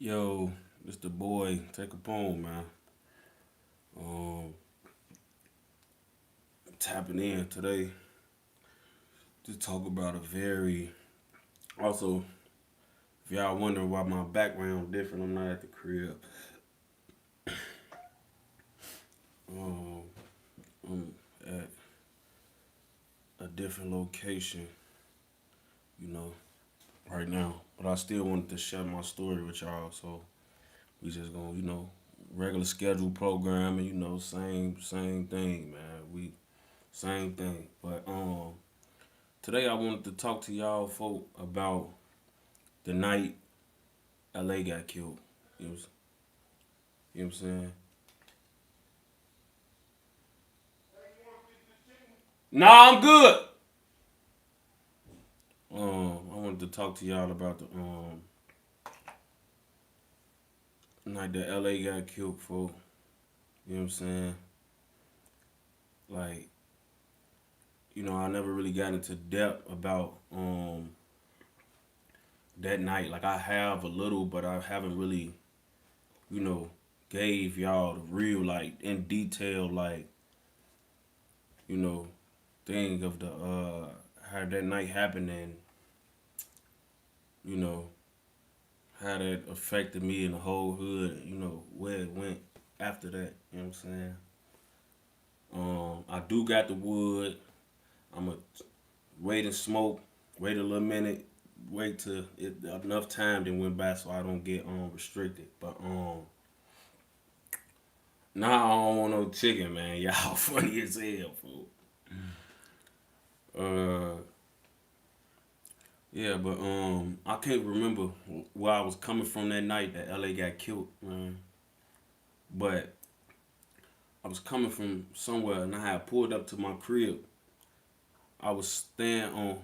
Yo, it's the boy. Take a poem, man. Um, Tapping in today to talk about a very. Also, if y'all wondering why my background different, I'm not at the crib. Um, I'm at a different location, you know, right now. But I still wanted to share my story with y'all, so we just gonna, regular schedule programming, same thing, man. We same thing, but today I wanted to talk to y'all folk about the night LA got killed. You know, you know what I'm saying? Nah, I'm good. I wanted to talk to y'all about the night that LA got killed, folk. You know what I'm saying? Like, I never really got into depth about that night. Like I have a little, but I haven't really, you know, gave y'all the real like in detail like, you know, thing of the how that night happened and you know how that affected me and the whole hood, where it went after that, you know what I'm saying? I do got the wood. I'ma wait and smoke, wait a little minute, wait till it, enough time then went by so I don't get restricted. But nah, I don't want no chicken, man. Y'all funny as hell, fool. Uh yeah, but I can't remember where I was coming from that night that LA got killed, man. But I was coming from somewhere and I had pulled up to my crib. I was staying on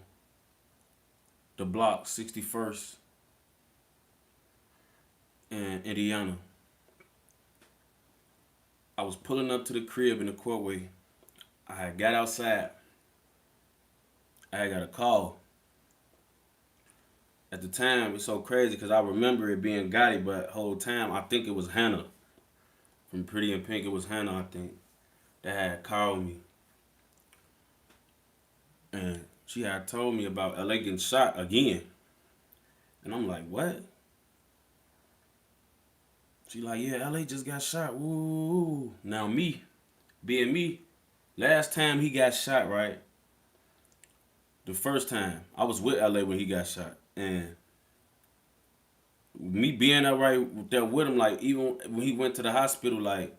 the block 61st in Indiana. I was pulling up to the crib in the courtway. I had got outside. I had got a call. At the time, it's so crazy because I remember it being Gotti, but the whole time I think it was Hannah from Pretty in Pink. It was Hannah, I think, that had called me. And she had told me about LA getting shot again. And I'm like, what? She like, yeah, LA just got shot. Woo. Now me, being me, last time he got shot, right? The first time I was with LA when he got shot, and me being there right there with him, like even when he went to the hospital, like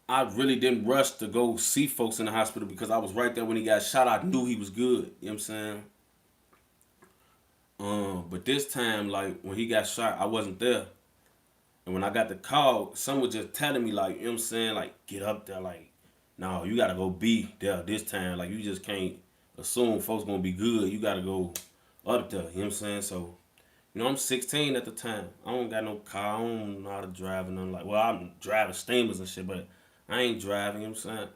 I really didn't rush to go see folks in the hospital because I was right there when he got shot. I knew he was good. You know what I'm saying? But this time, like when he got shot, I wasn't there. And when I got the call, someone was just telling me, like, you know what I'm saying, like, get up there, like, no, you gotta go be there this time. Like, you just can't assume folks gonna be good. You gotta go up there. You know what I'm saying? So, I'm 16 at the time. I don't got no car. I don't know how to drive and nothing like. Well, I'm driving steamers and shit, but I ain't driving. You know what I'm saying?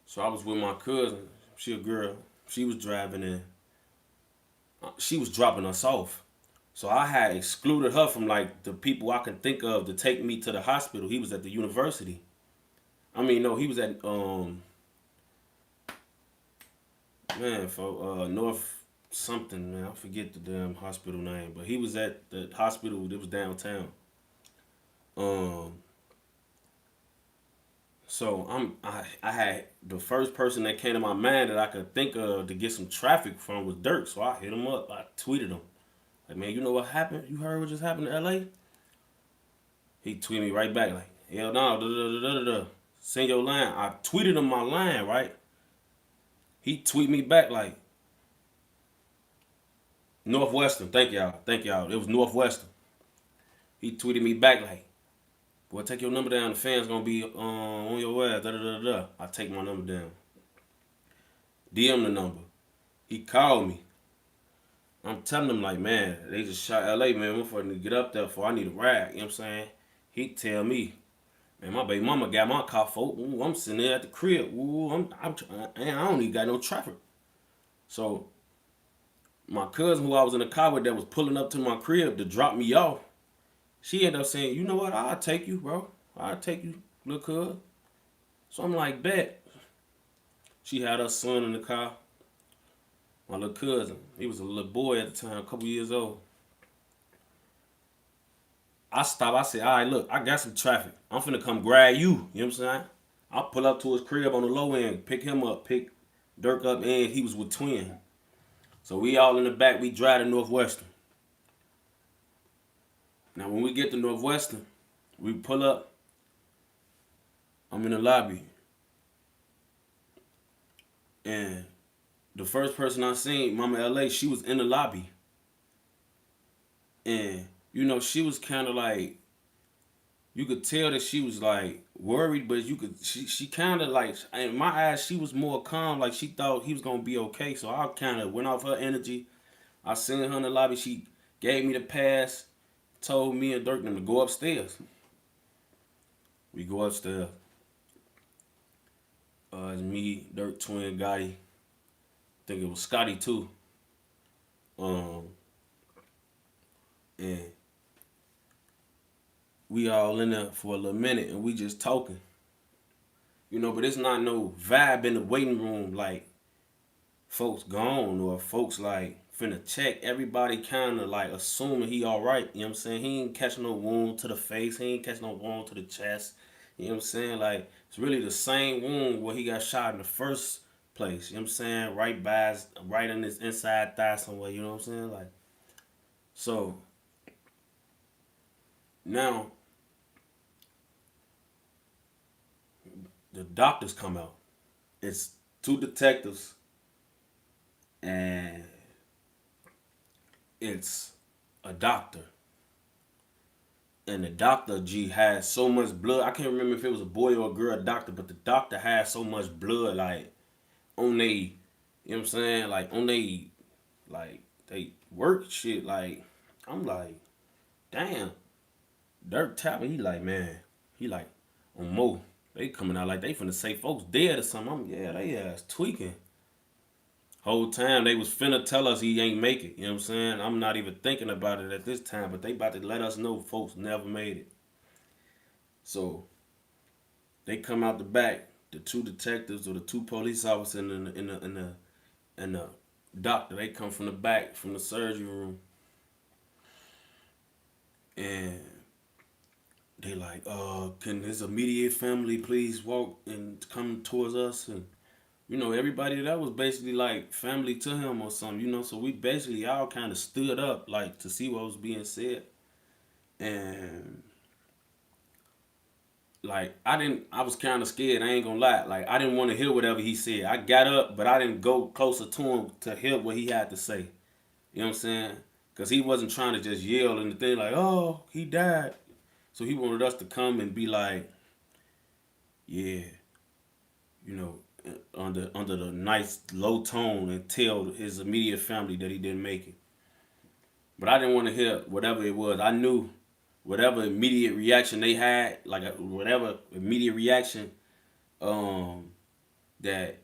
So I was with my cousin. She a girl. She was driving and she was dropping us off. So I had excluded her from like the people I can think of to take me to the hospital. He was at the university. I mean, no, he was at man for North something, man. I forget the damn hospital name, but he was at the hospital that was downtown. Um, so I had the first person that came to my mind that I could think of to get some traffic from was Dirk. So I hit him up. I tweeted him like, man, you know what happened? You heard what just happened to LA? He tweeted me right back like, hell no, da da da da da. Send your line. I tweeted him my line, right? He tweet me back like, Northwestern, thank y'all. It was Northwestern. He tweeted me back like, boy, take your number down. The fans gonna be on your ass. Da da da da. I take my number down. DM the number. He called me. I'm telling him like, man, they just shot LA, man. I'm for to get up there for I need a ride. You know what I'm saying? He tell me, man, my baby mama got my car for. Ooh, I'm sitting there at the crib. Ooh, I don't even got no traffic. So My cousin who I was in the car with that was pulling up to my crib to drop me off, she ended up saying, you know what, I'll take you, bro. I'll take you, little cuz. So I'm like, bet. She had her son in the car, my little cousin. He was a little boy at the time, a couple years old. I stopped. I said, all right, look, I got some traffic. I'm finna come grab you. You know what I'm saying? I pull up to his crib on the low end, pick him up, pick Dirk up, and he was with Twin. So we all in the back, we drive to Northwestern. Now when we get to Northwestern, we pull up, I'm in the lobby. And the first person I seen, Mama LA, she was in the lobby. And, she was kind of like, you could tell that she was like worried, but she kind of like, in my eyes, she was more calm. Like she thought he was going to be okay. So I kind of went off her energy. I seen her in the lobby. She gave me the pass, told me and Dirk them to go upstairs. We go upstairs. It's me, Dirk, Twin, Gotti. I think it was Scotty too. Um, and we all in there for a little minute and we just talking. But it's not no vibe in the waiting room like folks gone or folks like finna check. Everybody kind of like assuming he all right. You know what I'm saying? He ain't catch no wound to the face. He ain't catch no wound to the chest. You know what I'm saying? Like it's really the same wound where he got shot in the first place. You know what I'm saying? Right in his inside thigh somewhere. You know what I'm saying? Like so now the doctors come out. It's two detectives and it's a doctor. And the doctor, had so much blood. I can't remember if it was a boy or a girl doctor, but the doctor had so much blood, like, on they, you know what I'm saying? Like, on they work shit. Like, I'm like, damn. Dirk tapping, he like, on Mo. They coming out like they finna say folks dead or something. They ass tweaking. Whole time they was finna tell us he ain't make it. You know what I'm saying? I'm not even thinking about it at this time, but they about to let us know folks never made it. So they come out the back, the two detectives or the two police officers and the doctor. They come from the back, from the surgery room, and they like, can his immediate family please walk and come towards us? And everybody that was basically like family to him or something. So we basically all kind of stood up like to see what was being said, and like I was kind of scared. I ain't gonna lie. Like I didn't want to hear whatever he said. I got up, but I didn't go closer to him to hear what he had to say. You know what I'm saying? Because he wasn't trying to just yell and the thing like, oh, he died. So he wanted us to come and be like, yeah, you know, under the nice low tone and tell his immediate family that he didn't make it. But I didn't want to hear whatever it was. I knew whatever immediate reaction they had, like whatever immediate reaction that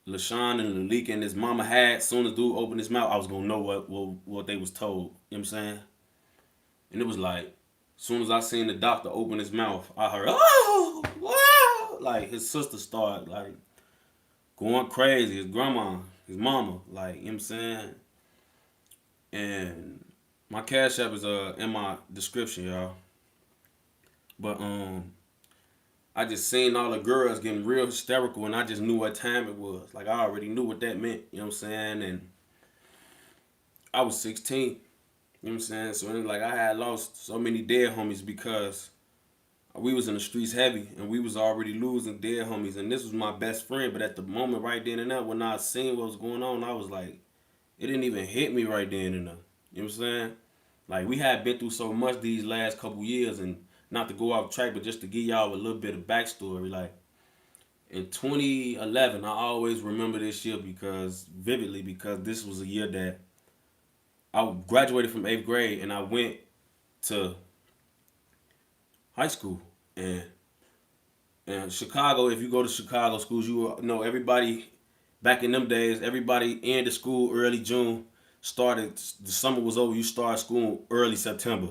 LaShawn and Lalik and his mama had, soon as dude opened his mouth, I was gonna know what they was told. You know what I'm saying? And it was like, soon as I seen the doctor open his mouth, I heard, oh, wow! Like his sister started like going crazy. His grandma, his mama, like, you know what I'm saying? And my cash app is in my description, y'all. But I just seen all the girls getting real hysterical and I just knew what time it was. Like I already knew what that meant, you know what I'm saying? And I was 16, you know what I'm saying? So it was like I had lost so many dead homies because we was in the streets heavy and we was already losing dead homies. And this was my best friend, but at the moment right then and there, when I seen what was going on, I was like, it didn't even hit me right then and there. You know what I'm saying? Like we had been through so much these last couple years, and not to go off track, but just to give y'all a little bit of backstory. Like in 2011, I always remember this year vividly because this was a year that I graduated from 8th grade and I went to high school. And Chicago, if you go to Chicago schools, you know everybody back in them days, everybody ended school early June, Started, the summer was over, you started school early September.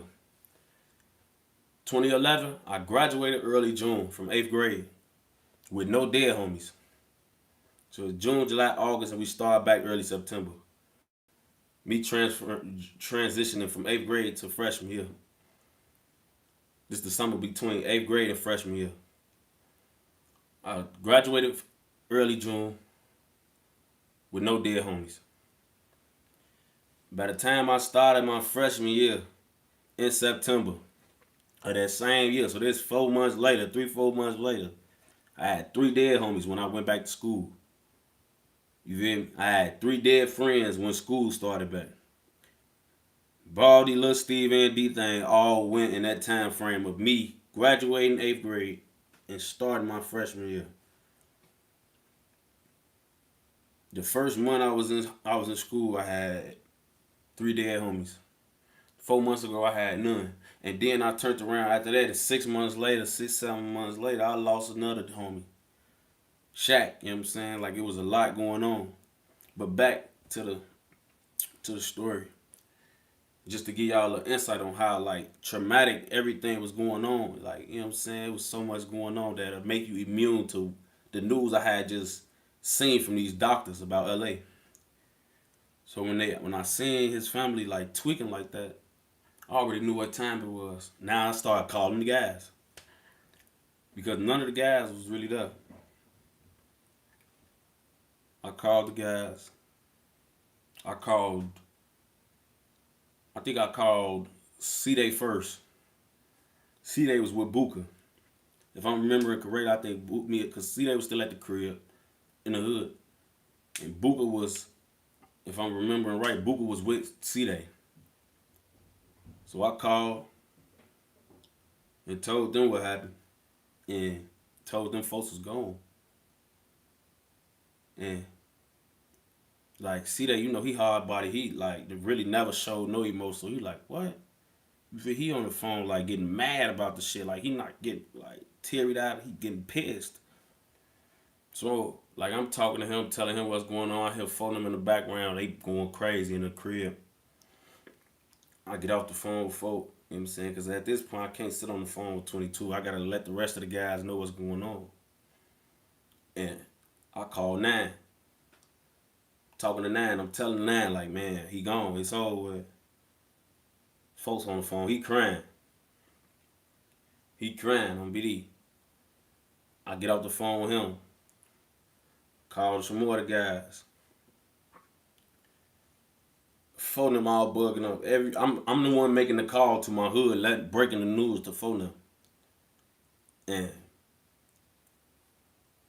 2011, I graduated early June from 8th grade with no dead homies. So it's June, July, August, and we started back early September. Me transitioning from 8th grade to freshman year. This is the summer between 8th grade and freshman year. I graduated early June with no dead homies. By the time I started my freshman year in September of that same year, so this 4 months later, 4 months later, I had 3 dead homies when I went back to school. You feel me? I had 3 dead friends when school started back. Baldy, Lil Steve, and D-Thing all went in that time frame of me graduating 8th grade and starting my freshman year. The first month I was in school, I had 3 dead homies. 4 months ago, I had none. And then I turned around after that, and 6 months later, 7 months later, I lost another homie. Shaq, you know what I'm saying? Like, it was a lot going on. But back to the story. Just to give y'all an insight on how, like, traumatic everything was going on. Like, you know what I'm saying? It was so much going on that it'll make you immune to the news I had just seen from these doctors about LA. So when I seen his family like tweaking like that, I already knew what time it was. Now I started calling the guys because none of the guys was really there. I called the guys. I called. I think I called C-Day first. C-Day was with Booker. If I'm remembering correct, I think me because C-Day was still at the crib in the hood, and Booker was, if I'm remembering right, Booker was with C-Day. So I called and told them what happened, and told them folks was gone. And like C-Day, he hard body. He like really never showed no emotion. So he like, what? He on the phone like getting mad about the shit. Like he not getting like teary eyed. He getting pissed. So like I'm talking to him, telling him what's going on. I hear phone him in the background. They going crazy in the crib. I get off the phone with folk. You know what I'm saying? Because at this point I can't sit on the phone with 22. I gotta let the rest of the guys know what's going on. And I call 9. Talking to 9. I'm telling 9 like, man, he gone. It's over with. Folks on the phone. He crying. He crying on BD. I get off the phone with him. Call some more of the guys. Phone them all bugging up. I'm the one making the call to my hood, breaking the news to phone them. And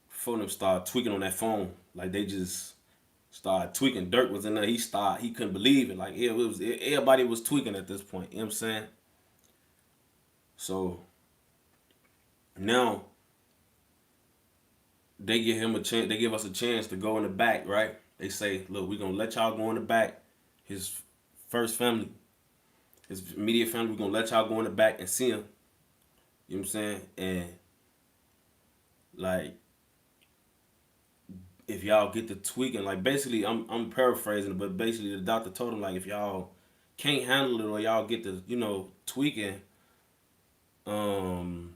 phone them started tweaking on that phone. Like they just started tweaking. Dirk was in there. He couldn't believe it. Like everybody was tweaking at this point. You know what I'm saying? So now they give him a chance. They give us a chance to go in the back, right? They say, "Look, we're gonna let y'all go in the back. His first family, his immediate family, we're gonna let y'all go in the back and see him." You know what I'm saying? And like, if y'all get to tweaking, like basically, I'm paraphrasing, but basically the doctor told him like, if y'all can't handle it or y'all get to tweaking, um,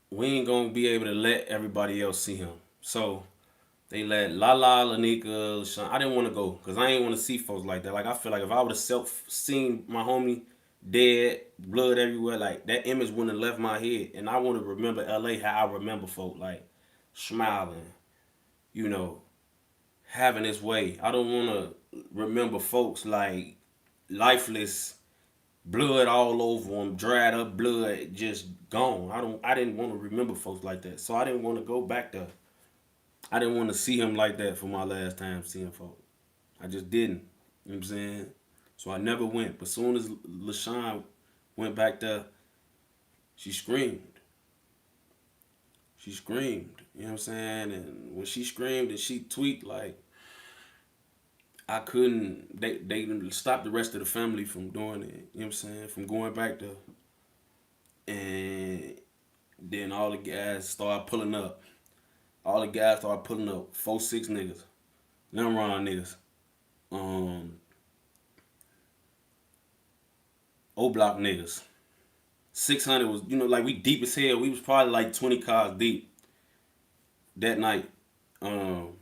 we ain't gonna be able to let everybody else see him. So they let Lala, Lanika, Sean. I didn't want to go because I ain't want to see folks like that. Like I feel like if I would have seen my homie dead, blood everywhere, like that image wouldn't have left my head. And I want to remember LA how I remember folk, like smiling, you know, having his way. I don't want to remember folks like lifeless, blood all over them, dried up blood, just gone. I didn't want to remember folks like that. So I didn't want to go back there. I didn't want to see him like that for my last time seeing folks. I just didn't. You know what I'm saying? So I never went. But soon as LaShawn went back there, she screamed. She screamed. You know what I'm saying? And when she screamed and she tweaked, like, I couldn't, they stopped the rest of the family from doing it. You know what I'm saying? From going back there. And then all the guys started pulling up. All the guys started pulling up. 4, 6 niggas. Them wrong niggas. O Block niggas. 600 was, like we deep as hell. We was probably like 20 cars deep that night. Um,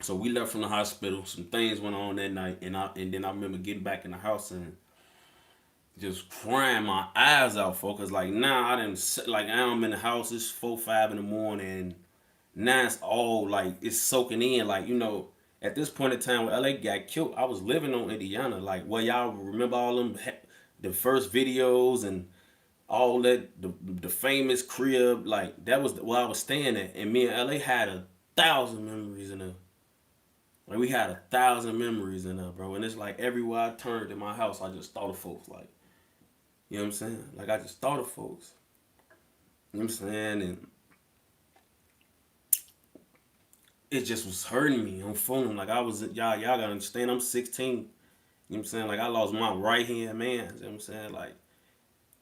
so we left from the hospital. Some things went on that night, and then I remember getting back in the house and just crying my eyes out, folks. Like now I didn't like now I'm in the house. It's 4, 5 in the morning. And now it's all like it's soaking in. Like at this point in time when LA got killed, I was living on Indiana. Like y'all remember all them the first videos and all that the famous crib. Like that was where I was staying at. And me and LA had 1,000 memories in there. Like we had 1,000 memories in there, bro. And it's like everywhere I turned in my house, I just thought of folks. Like you know what I'm saying? Like I just thought of folks. You know what I'm saying? And it just was hurting me on phone. Like I was y'all gotta understand, I'm 16. You know what I'm saying? Like I lost my right hand man. You know what I'm saying? Like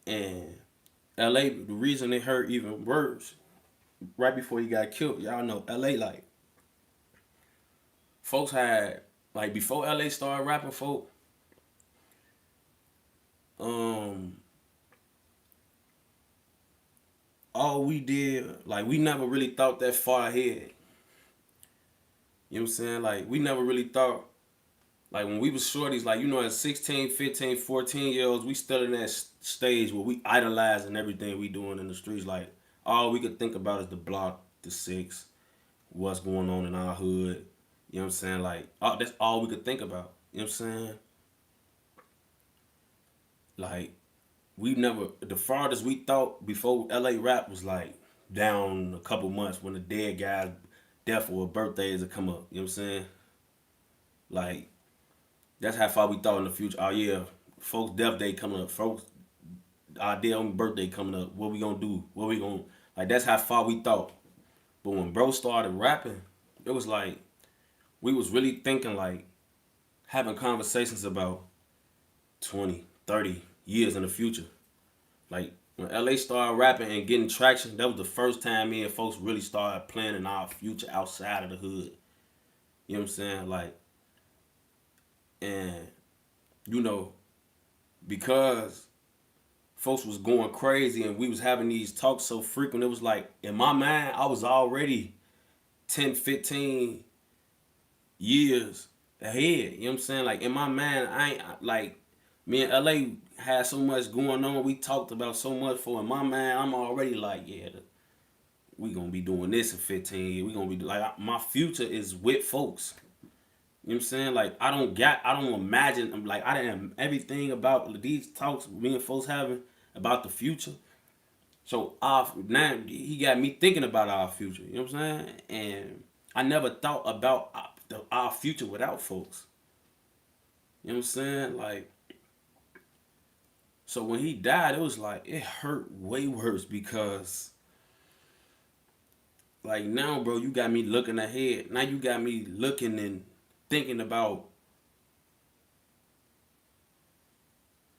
and LA, the reason it hurt even worse, right before he got killed, y'all know LA like folks had like before LA started rapping folk, um all we did, like we never really thought that far ahead. You know what I'm saying? Like we never really thought like when we was shorties, like at 16, 15, 14 year olds, we still in that stage where we idolizing everything we doing in the streets. Like all we could think about is the block, the six, what's going on in our hood. You know what I'm saying? Like that's all we could think about. You know what I'm saying? Like we never the farthest we thought before LA rap was like down a couple months when the dead guy's death or birthdays would come up. You know what I'm saying? Like that's how far we thought in the future. Oh yeah, folks' death day coming up. Folks, our dear birthday coming up. What we gonna do? What we gonna like? That's how far we thought. But when bro started rapping, it was like we was really thinking like having conversations about 20, 30 years in the future. Like when LA started rapping and getting traction, that was the first time me and folks really started planning our future outside of the hood. You know what I'm saying? Like, and you know, because folks was going crazy and we was having these talks so frequent, it was like in my mind, I was already 10, 15 years ahead. You know what I'm saying? Like in my mind, I ain't like me and LA had so much going on. We talked about so much for in my mind, I'm already like, yeah, we gonna be doing this in 15 years. We gonna be like my future is with folks. You know what I'm saying? Like I don't imagine. I'm like I didn't everything about these talks me and folks having about the future. So now he got me thinking about our future. You know what I'm saying? And I never thought about our future without folks. You know what I'm saying? Like so when he died, it was like it hurt way worse because like now, bro, you got me looking ahead. Now you got me looking and thinking about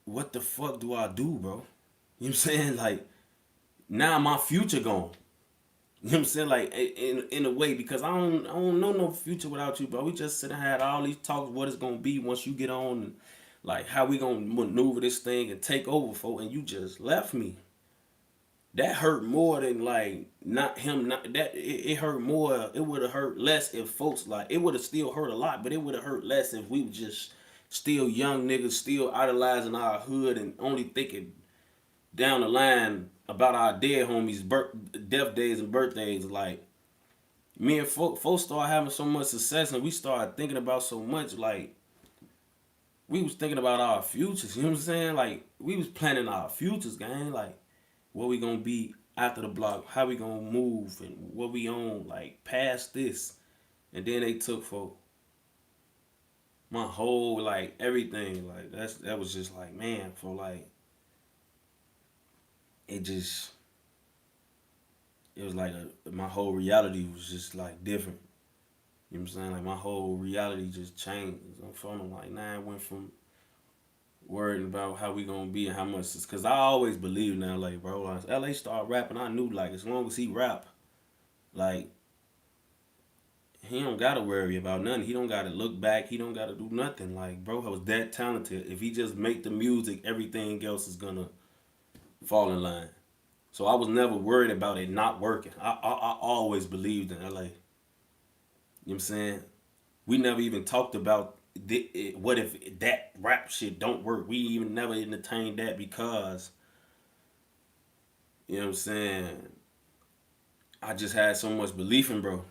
what the fuck do I do, bro? You know what I'm saying? Like now my future gone. You know what I'm saying? Like in a way because I don't know no future without you, bro. We just sit and had all these talks what it's gonna be once you get on and like how we gonna maneuver this thing and take over for and you just left me. That hurt more than like not him not that it hurt more. It would have hurt less if folks like it would have still hurt a lot, but it would have hurt less if we were just still young niggas still idolizing our hood and only thinking down the line about our dead homies death days and birthdays. Like me and folks started having so much success and we started thinking about so much like we was thinking about our futures. You know what I'm saying? Like we was planning our futures, gang. Like what we gonna be after the block, how we gonna move, and what we on, like past this. And then they took for my whole like everything, like that was just like man, for like it just it was like my whole reality was just like different. You know what I'm saying? Like my whole reality just changed. I'm feeling like now I went from worrying about how we gonna be and how much it's cause I always believed in LA, bro. Like LA started rapping, I knew like as long as he rap, like he don't gotta worry about nothing. He don't gotta look back. He don't gotta do nothing. Like, bro, I was that talented. If he just make the music, everything else is gonna fall in line. So I was never worried about it not working. I always believed in LA. You know what I'm saying? We never even talked about what if that rap shit don't work. We even never entertained that because, you know what I'm saying, I just had so much belief in bro.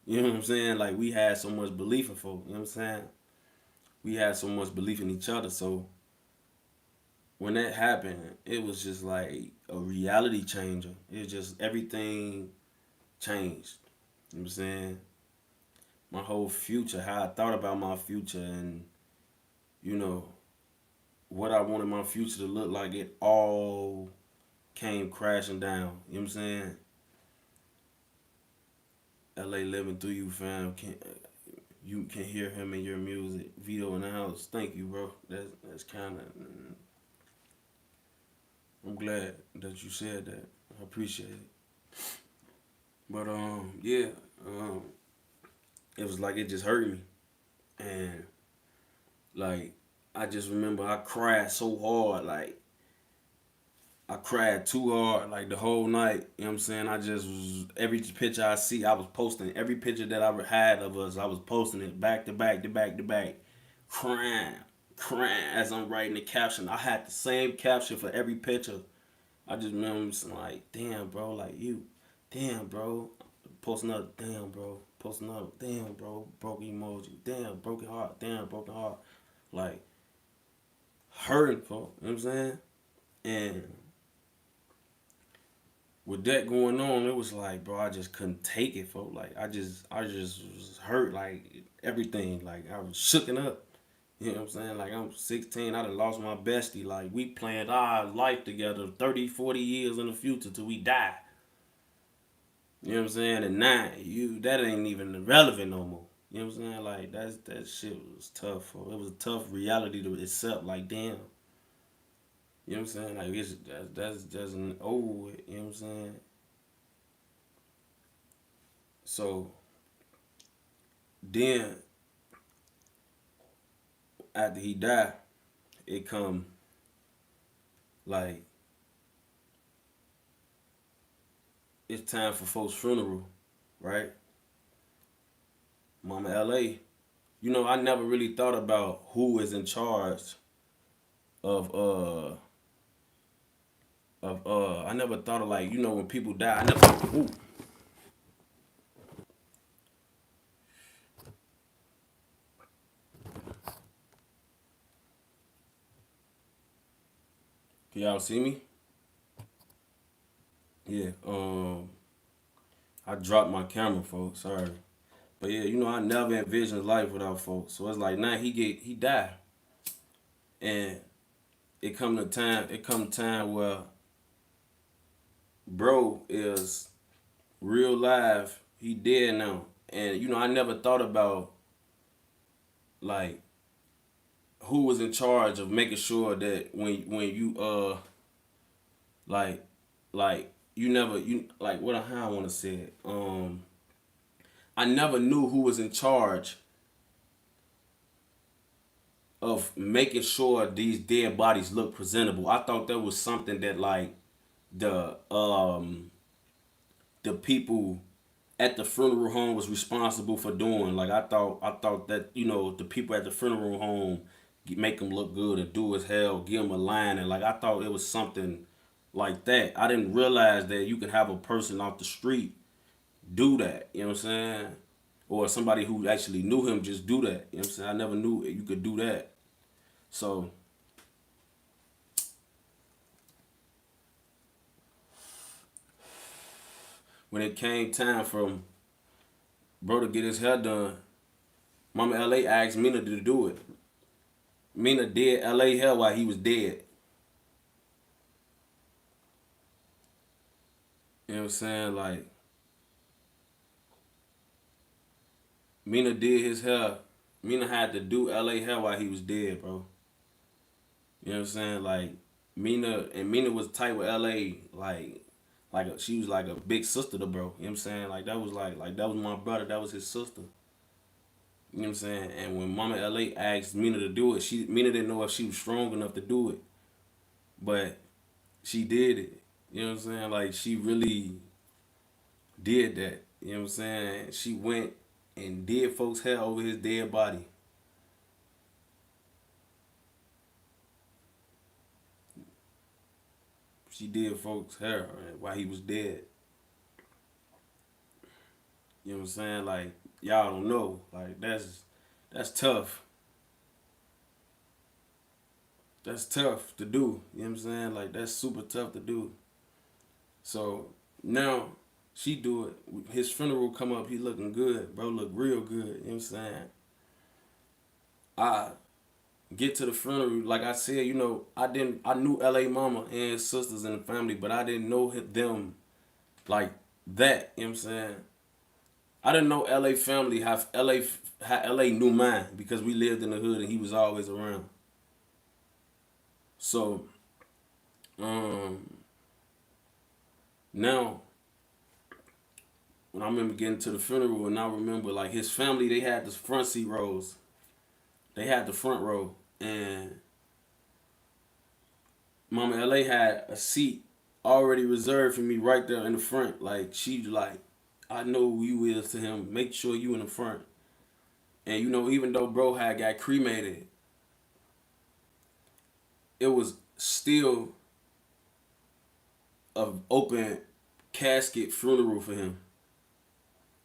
You know what I'm saying? Like we had so much belief in folk. You know what I'm saying? We had so much belief in each other. So when that happened, it was just like a reality changer. It was just everything changed. You know what I'm saying? My whole future, how I thought about my future and, you know, what I wanted my future to look like, it all came crashing down. You know what I'm saying? LA living through you, fam. You can hear him in your music. Vito in the house. Thank you, bro. That's kind of. I'm glad that you said that. I appreciate it. But yeah, um, it was like it just hurt me, and like I just remember I cried so hard, like I cried too hard, like the whole night. You know what I'm saying? I just was every picture I see, I was posting every picture that I had of us. I was posting it back to back to back to back, crying, crying as I'm writing the caption. I had the same caption for every picture. I just remember like, damn, bro, like you, damn, bro, post another, damn, bro, post another, damn, bro, broken emoji, damn, broken heart, damn, broken heart, like hurting, for you know what I'm saying? And with that going on, it was like, bro, I just couldn't take it, folks. Like, I just was hurt, like everything. Like, I was shooken up. You know what I'm saying? Like, I'm 16, I done lost my bestie. Like, we planned our life together 30, 40 years in the future till we die. You know what I'm saying? And now, that ain't even relevant no more. You know what I'm saying? Like, that shit was tough, folks. It was a tough reality to accept. Like, damn. You know what I'm saying? Like, that's just an over with. You know what I'm saying? So, then after he died, it come like it's time for folks' funeral, right? Mama LA. You know, I never really thought about who is in charge of I never thought of like, when people die, I never ooh, can y'all see me? Yeah. I dropped my camera, folks. Sorry. But yeah, I never envisioned life without folks. So it's like now he died. And it come time where bro is real live. He dead now. And I never thought about like who was in charge of making sure that when you like you never you like what how I want to say it. I never knew who was in charge of making sure these dead bodies look presentable. I thought that was something that like the people at the funeral home was responsible for doing. Like I thought that the people at the funeral home make them look good and do as hell, give them a line, and like I thought it was something like that. I didn't realize that you could have a person off the street do that. You know what I'm saying? Or somebody who actually knew him just do that. You know what I'm saying? I never knew you could do that. So when it came time for bro to get his hair done, Mama LA asked Mena to do it. Mena did LA hair while he was dead. You know what I'm saying? Like Mena did his hair. Mena had to do LA hair while he was dead, bro. You know what I'm saying? Like Mena was tight with LA, she was like a big sister to bro. You know what I'm saying? Like that was like that was my brother. That was his sister. You know what I'm saying? And when Mama LA asked Mena to do it, Mena didn't know if she was strong enough to do it, but she did it. You know what I'm saying? Like she really did that. You know what I'm saying? She went and did folks' hair over his dead body. She did folks' hair while he was dead. You know what I'm saying? Like y'all don't know. Like that's tough. That's tough to do. You know what I'm saying? Like that's super tough to do. So now she do it. His funeral come up. He looking good, bro. Look real good. You know what I'm saying? I get to the funeral. Like I said, you know, I knew L.A. Mama and his sisters and the family, but I didn't know them like that. You know what I'm saying? I didn't know L.A. family how L.A. knew mine because we lived in the hood and he was always around. So um, now when I remember getting to the funeral and I remember like his family, they had the front seat rows. They had the front row and Mama LA had a seat already reserved for me right there in the front. Like she like, I know who you is to him. Make sure you in the front. And you know, even though bro had got cremated, it was still a open casket funeral for him.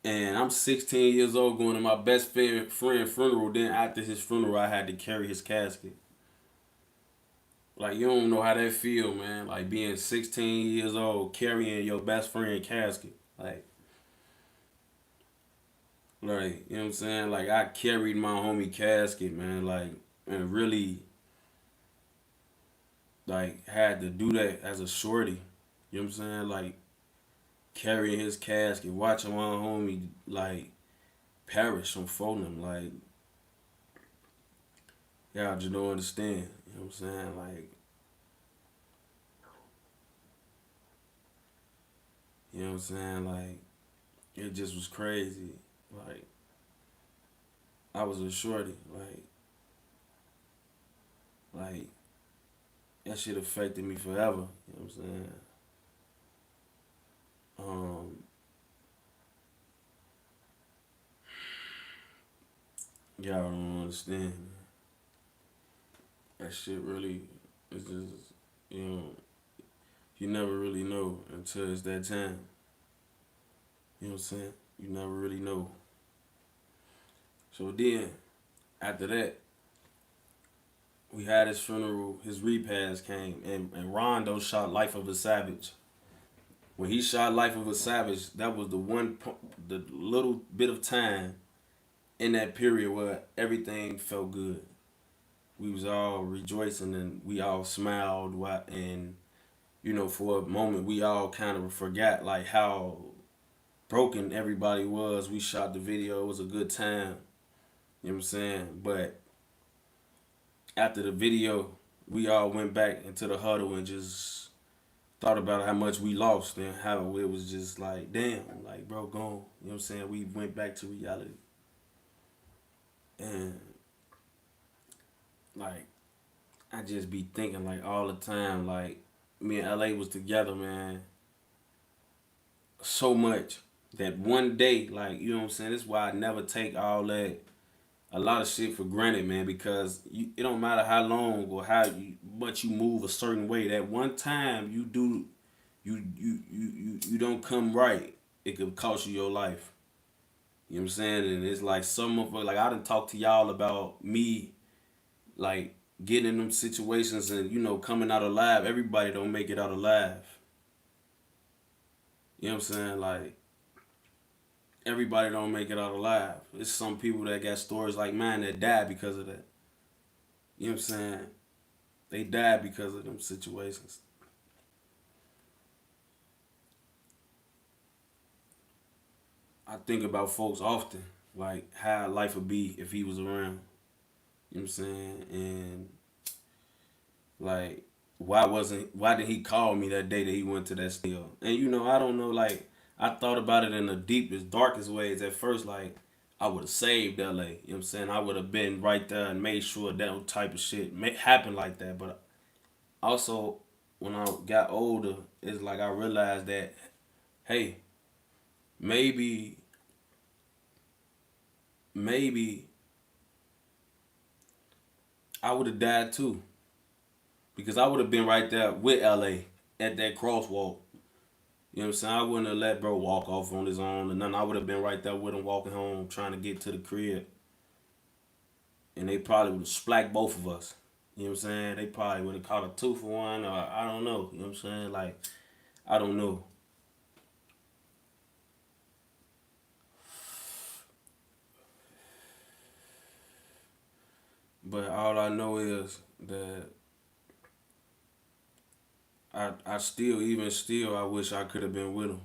And I'm 16 years old going to my best friend funeral. Then after his funeral, I had to carry his casket. Like you don't know how that feel, man. Like being 16 years old carrying your best friend casket. Like you know what I'm saying? Like I carried my homie casket, man. Like and really like had to do that as a shorty. You know what I'm saying? Like carrying his casket, watching my homie like perish from phoning. Like y'all just don't understand. You know what I'm saying? Like you know what I'm saying? Like it just was crazy. Like I was a shorty. Like that shit affected me forever. You know what I'm saying? Um, y'all don't understand. That shit really is just you know you never really know until it's that time. You know what I'm saying? You never really know. So then after that, we had his funeral. His repast came, and Rondo shot Life of a Savage. When he shot Life of a Savage, that was the little bit of time in that period where everything felt good. We was all rejoicing and we all smiled and you know for a moment we all kind of forgot like how broken everybody was. We shot the video. It was a good time. You know what I'm saying? But after the video, we all went back into the huddle and just thought about how much we lost and how it was just like, damn, like, bro, gone. You know what I'm saying? We went back to reality. And, like, I just be thinking, like, all the time, like, me and LA was together, man, so much that one day, like, you know what I'm saying? That's why I never take all that a lot of shit for granted, man, because it don't matter how long or much you move a certain way. That one time you don't come right, it could cost you your life. You know what I'm saying? And it's like some of like I done talk to y'all about me like getting in them situations and you know coming out alive. Everybody don't make it out alive. You know what I'm saying? Like everybody don't make it out alive. It's some people that got stories like mine that died because of that. You know what I'm saying? They died because of them situations. I think about folks often, like how life would be if he was around. You know what I'm saying? And like why did he call me that day that he went to that still? And you know, I don't know, like I thought about it in the deepest, darkest ways at first, like I would have saved LA. You know what I'm saying? I would have been right there and made sure that type of shit happen like that. But also, when I got older, it's like I realized that, hey, maybe, maybe I would have died too. Because I would have been right there with LA at that crosswalk. You know what I'm saying? I wouldn't have let bro walk off on his own and nothing. I would have been right there with him walking home, trying to get to the crib. And they probably would have splacked both of us. You know what I'm saying? They probably would have caught a 2 for 1, or I don't know. You know what I'm saying? Like, I don't know. But all I know is that I still, even still, I wish I could have been with him.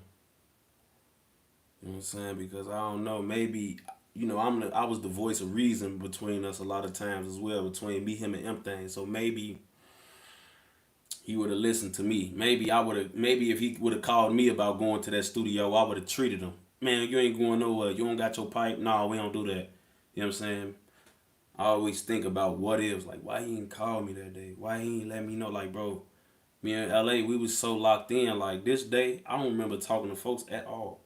You know what I'm saying? Because I don't know, maybe, I was the voice of reason between us a lot of times as well, between me, him, and M thing. So maybe he would have listened to me. Maybe I would have. Maybe if he would have called me about going to that studio, I would have treated him. Man, you ain't going nowhere. You don't got your pipe. No, we don't do that. You know what I'm saying? I always think about what ifs. Like, why he ain't call me that day? Why he ain't let me know? Like, bro, me in LA, we was so locked in. Like this day, I don't remember talking to folks at all.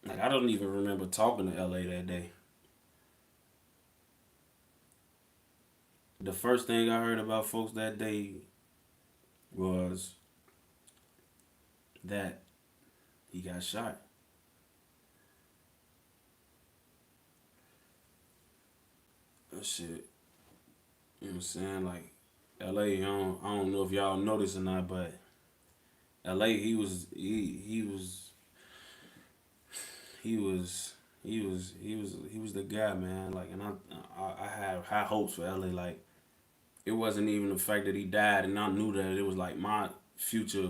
Like I don't even remember talking to LA that day. The first thing I heard about folks that day was that he got shot. That shit. You know what I'm saying? Like LA, I don't know if y'all noticed or not, but LA, he was the guy, man. Like, and I had high hopes for LA. Like, it wasn't even the fact that he died, and I knew that it was like my future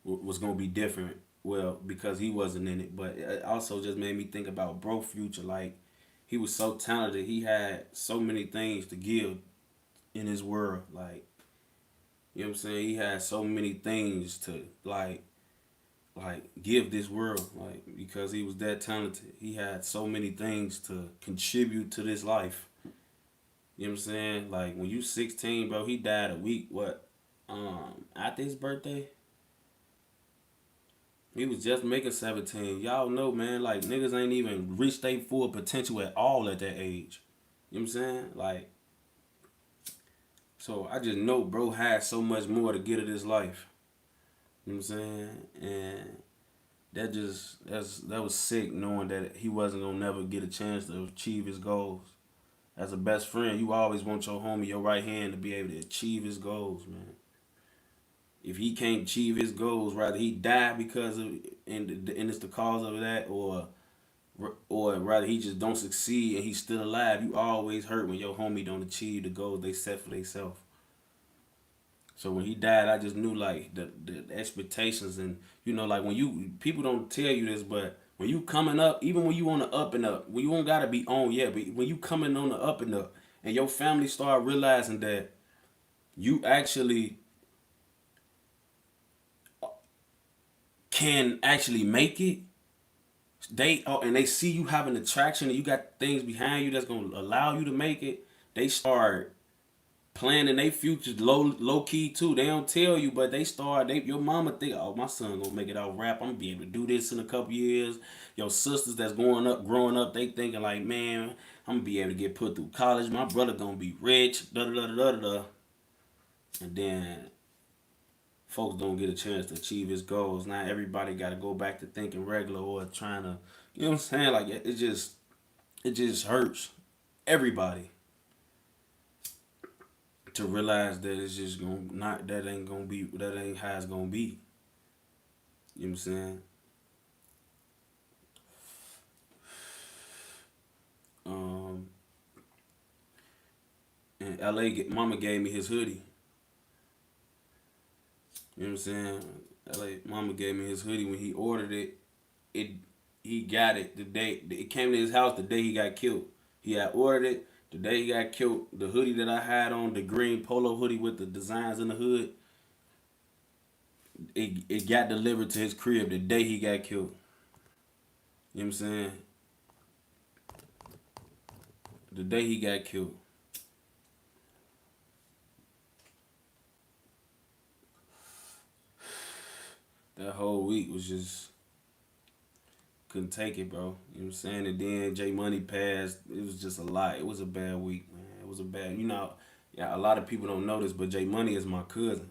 was gonna be different. Well, because he wasn't in it, but it also just made me think about bro future. Like, he was so talented. He had so many things to give in his world. Like, you know what I'm saying? He had so many things to like give this world, like, because he was that talented. He had so many things to contribute to this life. You know what I'm saying? Like, when you 16, bro, he died a week what after his birthday. He was just making 17. Y'all know, man, like, niggas ain't even reached their full potential at all at that age. You know what I'm saying? Like, so I just know bro had so much more to get of this life. You know what I'm saying? And that was sick, knowing that he wasn't gonna never get a chance to achieve his goals. As a best friend, you always want your homie, your right hand, to be able to achieve his goals, man. If he can't achieve his goals, rather he die because of, and it's the cause of that, or rather he just don't succeed and he's still alive. You always hurt when your homie don't achieve the goals they set for themselves. So when he died, I just knew, like, the expectations. And like, when you people don't tell you this, but when you coming up, even when you on the up and up, when you don't gotta be on yet, but when you coming on the up and up, and your family start realizing that you actually can actually make it, and they see you having attraction and you got things behind you that's gonna allow you to make it. They start planning their future low key too. They don't tell you, but your mama think, oh, my son gonna make it out rap. I'm gonna be able to do this in a couple years. Your sisters that's growing up, they thinking like, man, I'm gonna be able to get put through college. My brother gonna be rich. Da da da da da da. And then folks don't get a chance to achieve his goals. Now everybody got to go back to thinking regular, or trying to, you know what I'm saying? Like, it just hurts everybody to realize that it's just gonna not that ain't gonna be that ain't how it's gonna be. You know what I'm saying? Um, and Mama gave me his hoodie. You know what I'm saying? LA Mama gave me his hoodie when he ordered it. It He got it the day it came to his house the day he got killed. He had ordered it the day he got killed. The hoodie that I had on, the green polo hoodie with the designs in the hood, it got delivered to his crib the day he got killed. You know what I'm saying? The day he got killed, that whole week was just couldn't take it, bro. You know what I'm saying? And then J Money passed. It was just a lot. It was a bad week, man. It was a bad. Yeah, a lot of people don't know this, but J Money is my cousin.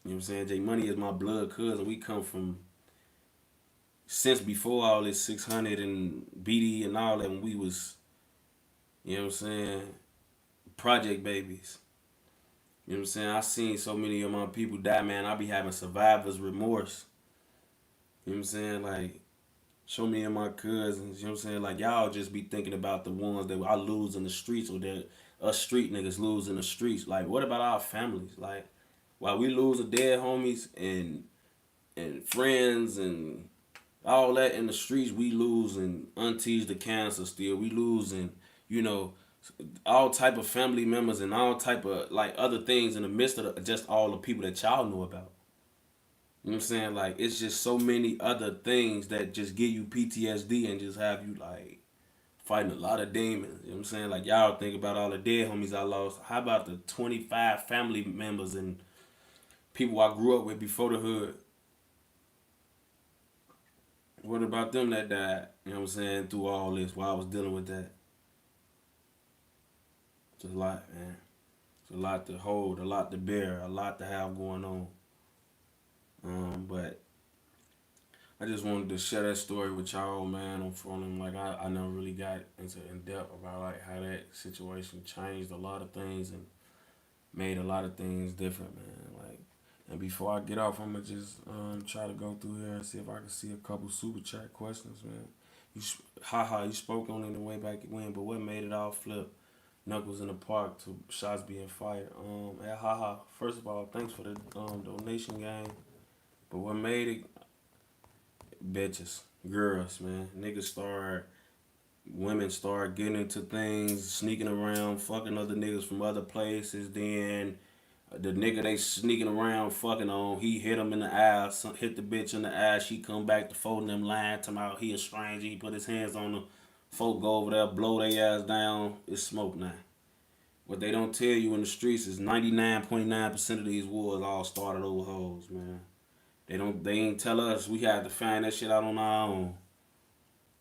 You know what I'm saying? J Money is my blood cousin. We come from since before all this 600 and BD and all that when we was, you know what I'm saying, project babies. You know what I'm saying? I seen so many of my people die, man. I be having survivor's remorse. You know what I'm saying? Like, show me and my cousins, you know what I'm saying? Like, y'all just be thinking about the ones that I lose in the streets or that us street niggas lose in the streets. Like, what about our families? Like, while we lose a dead homies and friends and all that in the streets, we losing aunties to cancer still. We losing, you know, all type of family members and all type of like other things in the midst of just all the people that y'all know about. You know what I'm saying? Like it's just so many other things that just give you PTSD and just have you like fighting a lot of demons. You know what I'm saying? Like y'all think about all the dead homies I lost. How about the 25 family members and people I grew up with before the hood? What about them that died? You know what I'm saying? Through all this while I was dealing with that. It's a lot, man. It's a lot to hold, a lot to bear, a lot to have going on. But I just wanted to share that story with y'all, man. On front of like I never really got into in depth about like how that situation changed a lot of things and made a lot of things different, man. Like, and before I get off, I'ma just try to go through here and see if I can see a couple super chat questions, man. Haha, you spoke on it the way back when, but what made it all flip? Knuckles in the park to shots being fired. Haha. First of all, thanks for the donation game. But what made it bitches, girls, man. Niggas start, women start getting into things, sneaking around, fucking other niggas from other places. Then the nigga they sneaking around fucking on, he hit him in the ass, hit the bitch in the ass. She come back to folding them line, talking about he a stranger. He put his hands on the folk, go over there, blow their ass down. It's smoke now. What they don't tell you in the streets is 99.9% of these wars all started over hoes, man. They ain't tell us we had to find that shit out on our own. You know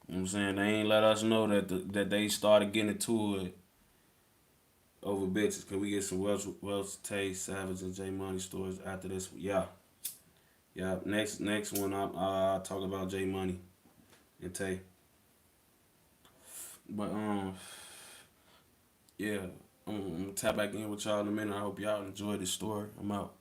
what I'm saying? They ain't let us know that they started getting into it over bitches. Can we get some Welch Tay, Savage, and J Money stories after this? Yeah. Yeah. Next one I'll talk about J Money and Tay. But yeah. I'm gonna tap back in with y'all in a minute. I hope y'all enjoyed this story. I'm out.